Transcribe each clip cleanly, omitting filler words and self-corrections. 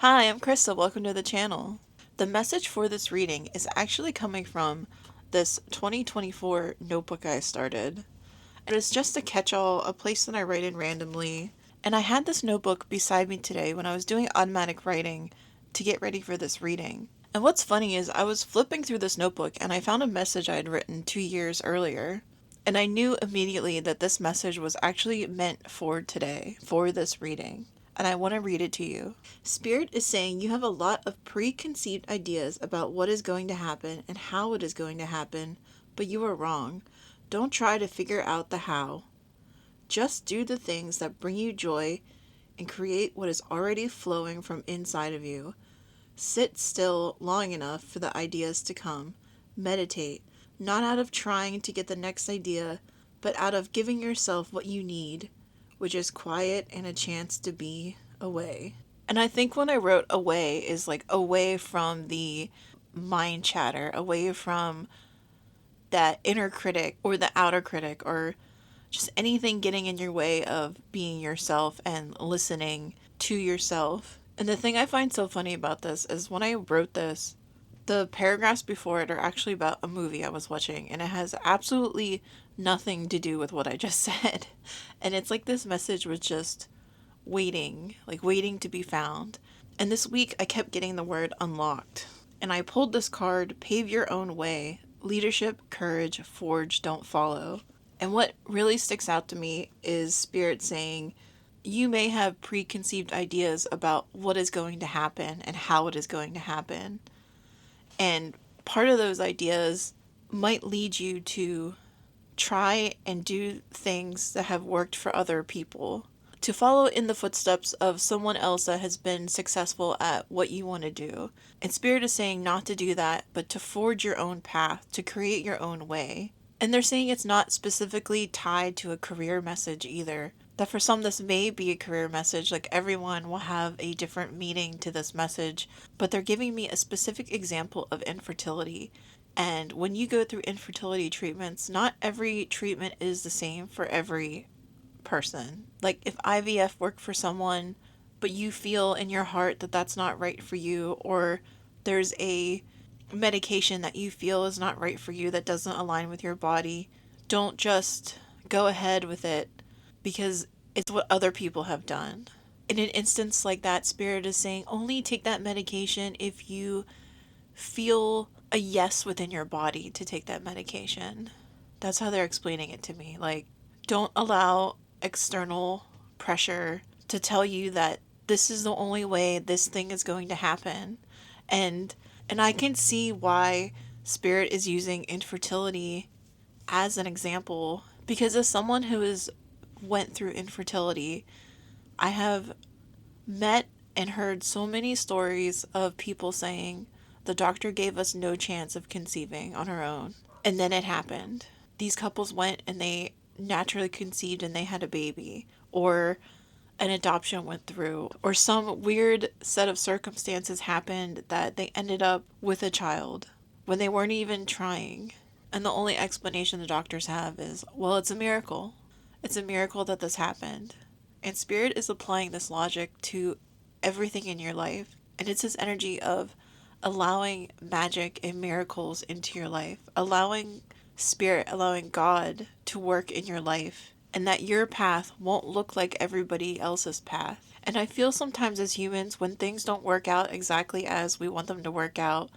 Hi, I'm Krista. Welcome to the channel. The message for this reading is actually coming from this 2024 notebook I started. It is just a catch-all, a place that I write in randomly. And I had this notebook beside me today when I was doing automatic writing to get ready for this reading. And what's funny is I was flipping through this notebook and I found a message I had written 2 years earlier. And I knew immediately that this message was actually meant for today, for this reading. And I want to read it to you. Spirit is saying you have a lot of preconceived ideas about what is going to happen and how it is going to happen, but you are wrong. Don't try to figure out the how. Just do the things that bring you joy and create what is already flowing from inside of you. Sit still long enough for the ideas to come. Meditate, not out of trying to get the next idea, but out of giving yourself what you need, which is quiet and a chance to be away. And I think when I wrote away is like away from the mind chatter, away from that inner critic or the outer critic or just anything getting in your way of being yourself and listening to yourself. And the thing I find so funny about this is when I wrote this, the paragraphs before it are actually about a movie I was watching, and it has absolutely nothing to do with what I just said. And it's like this message was just waiting, like waiting to be found. And this week I kept getting the word unlocked. And I pulled this card, Pave Your Own Way, Leadership, Courage, Forge, Don't Follow. And what really sticks out to me is Spirit saying, you may have preconceived ideas about what is going to happen and how it is going to happen. And part of those ideas might lead you to try and do things that have worked for other people, to follow in the footsteps of someone else that has been successful at what you want to do. And Spirit is saying not to do that, but to forge your own path, to create your own way. And they're saying it's not specifically tied to a career message either. That for some, this may be a career message, like everyone will have a different meaning to this message, but they're giving me a specific example of infertility. And when you go through infertility treatments, not every treatment is the same for every person. Like if IVF worked for someone, but you feel in your heart that that's not right for you, or there's a medication that you feel is not right for you that doesn't align with your body, don't just go ahead with it because it's what other people have done. In an instance like that, Spirit is saying only take that medication if you feel a yes within your body to take that medication. That's how they're explaining it to me. Like, don't allow external pressure to tell you that this is the only way this thing is going to happen. And and I can see why Spirit is using infertility as an example, because as someone who has went through infertility, I have met and heard so many stories of people saying the doctor gave us no chance of conceiving on our own, and then it happened. These couples went and they naturally conceived and they had a baby, or an adoption went through, or some weird set of circumstances happened that they ended up with a child when they weren't even trying. And the only explanation the doctors have is, well, it's a miracle. It's a miracle that this happened. And Spirit is applying this logic to everything in your life. And it's this energy of allowing magic and miracles into your life, allowing Spirit, allowing God to work in your life, and that your path won't look like everybody else's path. And I feel sometimes as humans, when things don't work out exactly as we want them to work out,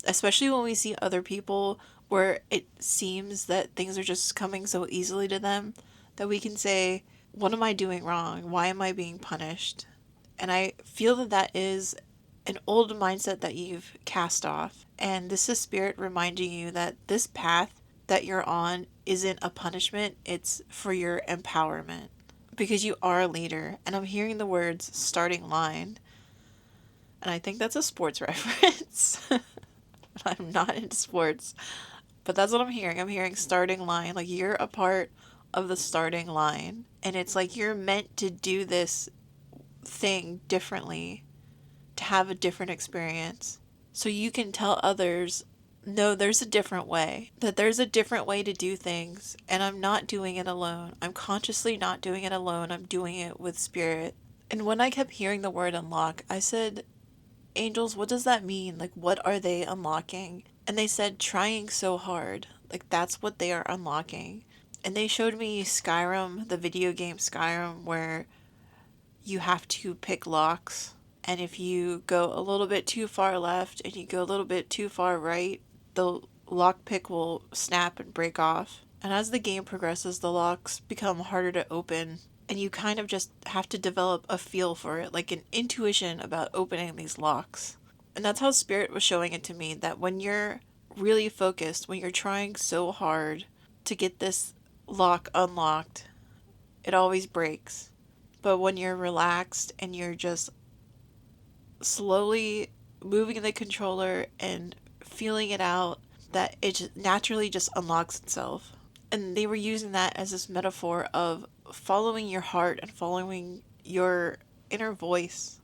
especially when we see other people where it seems that things are just coming so easily to them, that we can say, what am I doing wrong? Why am I being punished? And I feel that that is an old mindset that you've cast off. And this is Spirit reminding you that this path that you're on isn't a punishment, it's for your empowerment. Because you are a leader. And I'm hearing the words starting line. And I think that's a sports reference. I'm not into sports. But that's what I'm hearing. I'm hearing starting line. Like you're a part of the starting line. And it's like you're meant to do this thing differently, to have a different experience. So you can tell others, no, there's a different way. That there's a different way to do things. And I'm not doing it alone. I'm consciously not doing it alone. I'm doing it with Spirit. And when I kept hearing the word unlock, I said, angels, what does that mean? Like, what are they unlocking? And they said, trying so hard. Like, that's what they are unlocking. And they showed me Skyrim, the video game Skyrim, where you have to pick locks. And if you go a little bit too far left and you go a little bit too far right, the lockpick will snap and break off. And as the game progresses, the locks become harder to open, and you kind of just have to develop a feel for it, like an intuition about opening these locks. And that's how Spirit was showing it to me, that when you're really focused, when you're trying so hard to get this lock unlocked, it always breaks. But when you're relaxed and you're just slowly moving the controller and feeling it out, that it just naturally just unlocks itself. And they were using that as this metaphor of following your heart and following your inner voice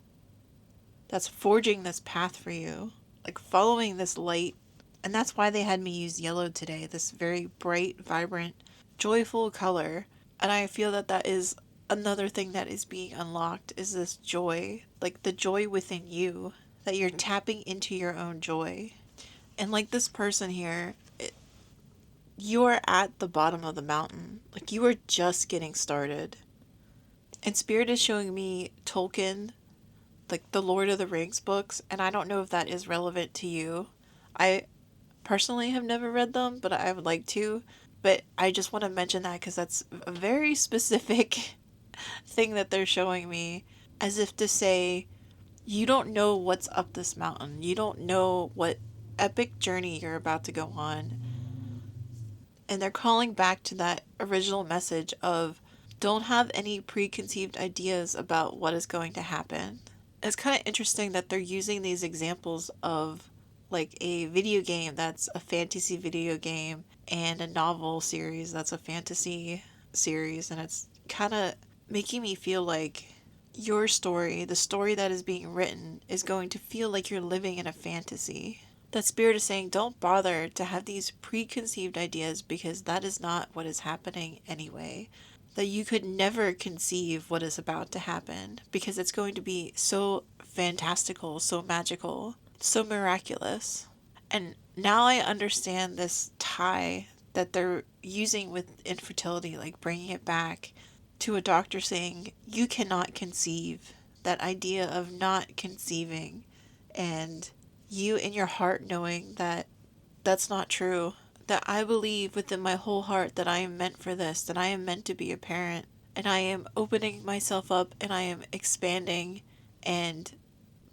that's forging this path for you, like following this light. And that's why they had me use yellow today, this very bright, vibrant, joyful color. And I feel that that is another thing that is being unlocked, is this joy, like the joy within you, that you're tapping into your own joy. And like this person here, you are at the bottom of the mountain. Like, you are just getting started. And Spirit is showing me Tolkien, like the Lord of the Rings books, and I don't know if that is relevant to you. I personally have never read them, but I would like to. But I just want to mention that because that's a very specific thing that they're showing me, as if to say, you don't know what's up this mountain. You don't know what epic journey you're about to go on. And they're calling back to that original message of, don't have any preconceived ideas about what is going to happen. It's kind of interesting that they're using these examples of like a video game that's a fantasy video game and a novel series that's a fantasy series, and it's kind of making me feel like your story, the story that is being written, is going to feel like you're living in a fantasy. That Spirit is saying, don't bother to have these preconceived ideas, because that is not what is happening anyway. That you could never conceive what is about to happen, because it's going to be so fantastical, so magical, so miraculous. And now I understand this tie that they're using with infertility, like bringing it back to a doctor saying, you cannot conceive. That idea of not conceiving, and you in your heart knowing that that's not true. That I believe within my whole heart that I am meant for this, that I am meant to be a parent, and I am opening myself up and I am expanding and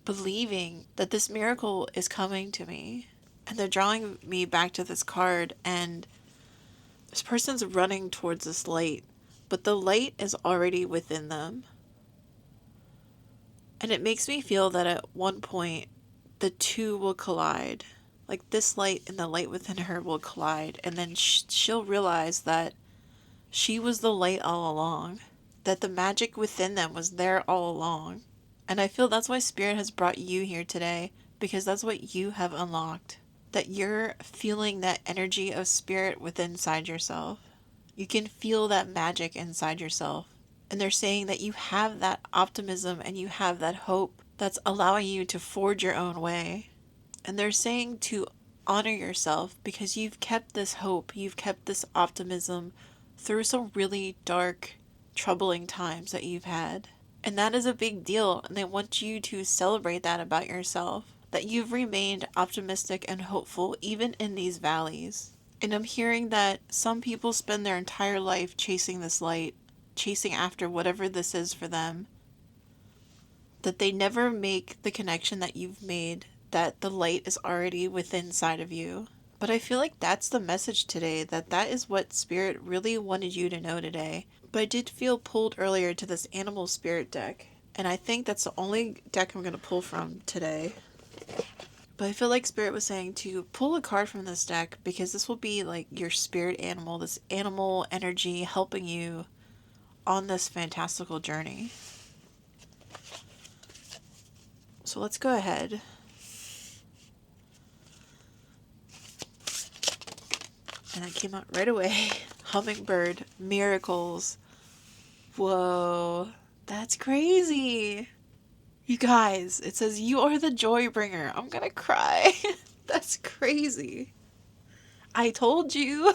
believing that this miracle is coming to me. And they're drawing me back to this card, and this person's running towards this light, but the light is already within them. And it makes me feel that at one point, the two will collide. Like, this light and the light within her will collide, and then she'll realize that she was the light all along, that the magic within them was there all along. And I feel that's why Spirit has brought you here today, because that's what you have unlocked. That you're feeling that energy of Spirit within inside yourself. You can feel that magic inside yourself. And they're saying that you have that optimism and you have that hope that's allowing you to forge your own way. And they're saying to honor yourself, because you've kept this hope, you've kept this optimism through some really dark, troubling times that you've had. And that is a big deal, and they want you to celebrate that about yourself, that you've remained optimistic and hopeful even in these valleys. And I'm hearing that some people spend their entire life chasing this light, chasing after whatever this is for them, that they never make the connection that you've made, that the light is already within inside of you. But I feel like that's the message today, that that is what Spirit really wanted you to know today. But I did feel pulled earlier to this Animal Spirit deck, and I think that's the only deck I'm going to pull from today. But I feel like Spirit was saying to pull a card from this deck, because this will be like your spirit animal, this animal energy helping you on this fantastical journey. So let's go ahead. And that came out right away. Hummingbird, miracles. Whoa, that's crazy. You guys, it says you are the joy bringer. I'm gonna cry. That's crazy. I told you.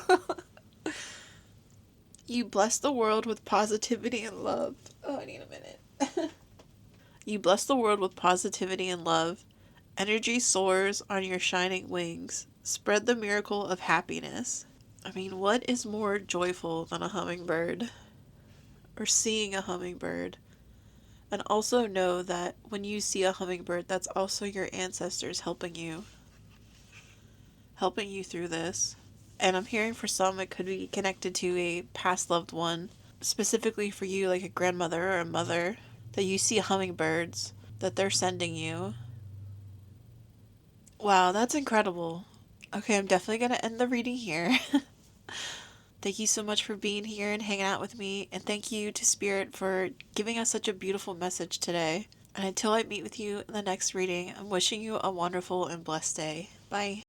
You bless the world with positivity and love. Oh, I need a minute. You bless the world with positivity and love. Energy soars on your shining wings. Spread the miracle of happiness. I mean, what is more joyful than a hummingbird? Or seeing a hummingbird? And also know that when you see a hummingbird, that's also your ancestors helping you through this. And I'm hearing for some it could be connected to a past loved one, specifically for you, like a grandmother or a mother, that you see hummingbirds that they're sending you. Wow, that's incredible. Okay, I'm definitely going to end the reading here. Thank you so much for being here and hanging out with me, and thank you to Spirit for giving us such a beautiful message today. And until I meet with you in the next reading, I'm wishing you a wonderful and blessed day. Bye.